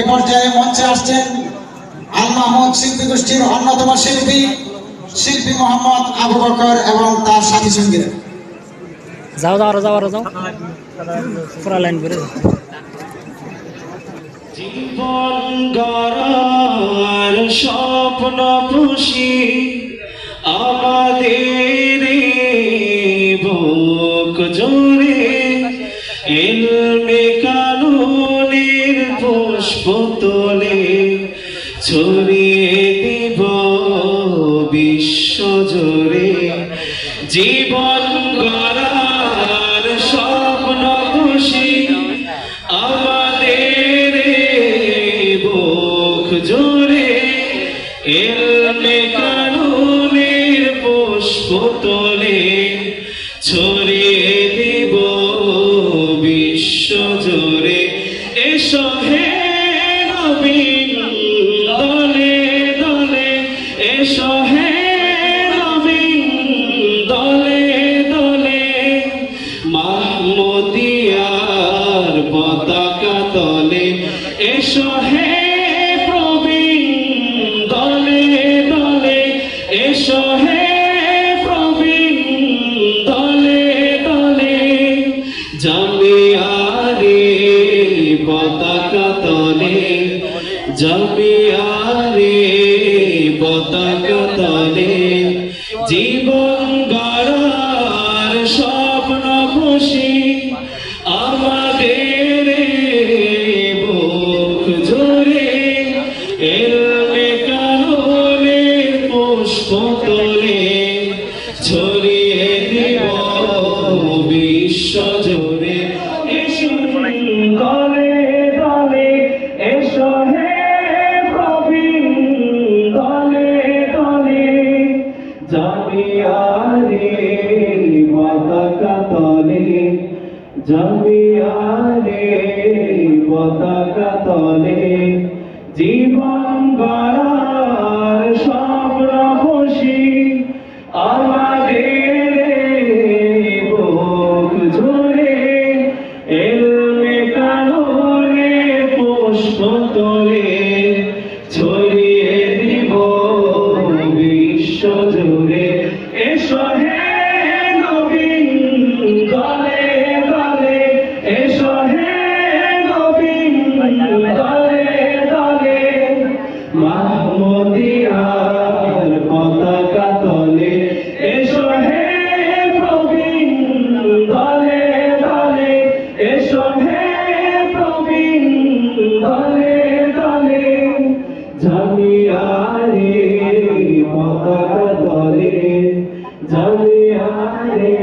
এ পর্যায়ে মঞ্চে আসছেন আল মাহমুদ শিল্পী গোষ্ঠীর অন্যতম শিল্পী মোহাম্মদ আবু বকর এবং তার সাথী সঙ্গীরা। যাও যাও যাও যাও পুরা লাইন করে জীবন গড়ার স্বপ্ন পুষি আমাদের বুক জোরে ইলমে কানুনের পুষ্প তোলে ছড়িয়ে দিব বিশ্ব জোরে। জীবন গড়ার স্বপ্ন পুষি আমাদের বুক জোরে ইলমে কানুনের পুষ্প তোলে ছড়িয়ে দিব বিশ্ব জোরে। এসো হে নবীন দলে দলে, এসো হে নবীন দলে দলে, মাহমুদিয়ার পতাকা তলে। এসো হে প্রবীণ দলে দলে, এসো হে প্রবীণ দলে দলে, জামিয়ারে পতাকা তলে, জামিয়ারে পতাকা তলে। জীবন গড়ার স্বপ্ন পুষি আমাদের বুক জোরে ইলমে কানুনের পুষ্প তোলে ছড়িয়ে দিব বিশ্ব জোরে। এসো দলে দলে, এসো হে প্রবীণ দলে দলে, জামিয়ারে পতাকা তলে, জামিয়ারে পতাকা তলে। জীবন গড়ার স্বপ্ন পুষি আমাদের বুক জোরে ইলমে কানুনের পুষ্প তোলে ছড়িয়ে দিব বিশ্ব জোরে। এসো হে নবীন দলে দলে, এসো হে নবীন দলে দলে, মাহমুদিয়ার পতাকা তলে। এসো হে প্রবীণ দলে দলে, এসো হে প্রবীণ দলে দলে, জামিয়ারে পতাকা তলে, জামিয়ারে